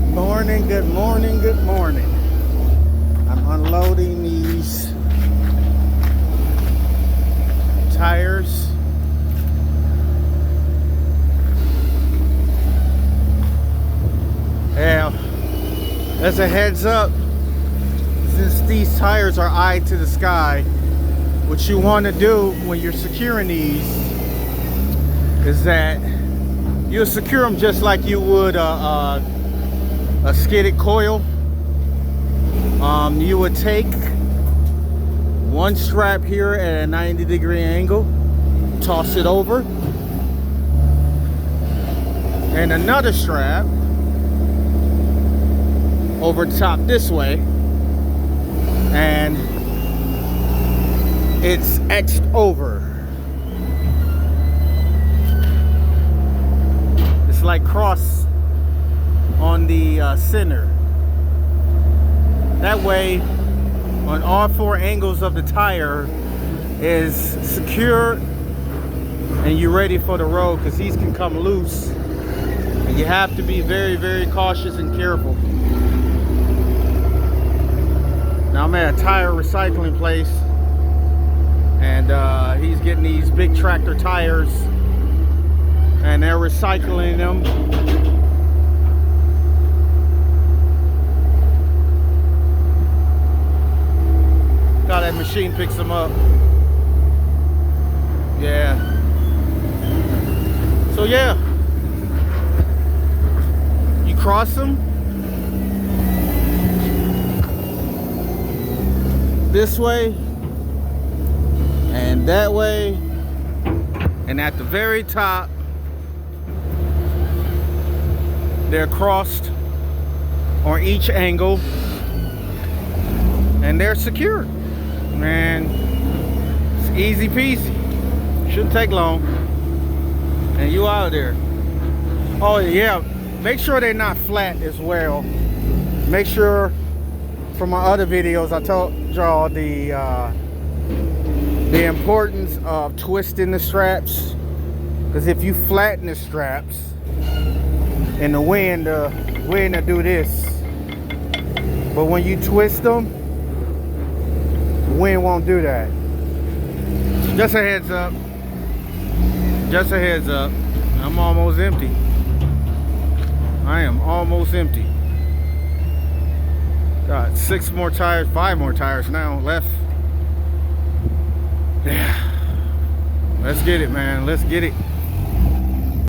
morning, good morning, good morning. I'm unloading these tires. Yeah, as a heads up, since these tires are eyed to the sky, what you want to do when you're securing these is that you'll secure them just like you would a skidded coil. You would take one strap here at a 90-degree angle, toss it over, and another strap over top this way, and it's etched over. It's like cross on the center. That way, on all four angles of the tire is secure and you're ready for the road, because these can come loose and you have to be very, very cautious and careful. Now I'm at a tire recycling place, and he's getting these big tractor tires and they're recycling them. How that machine picks them up. Yeah. So yeah, you cross them this way and that way, and at the very top they're crossed on each angle and they're secured. Man, it's easy peasy, shouldn't take long, and you out there. Oh yeah, make sure they're not flat as well. Make sure, from my other videos I told y'all the importance of twisting the straps, because if you flatten the straps in the wind will do this, but when you twist them, the wind won't do that. Just a heads up. Just a heads up. I'm almost empty. I am almost empty. Got 6 more tires, 5 more tires now left. Yeah. Let's get it, man. Let's get it.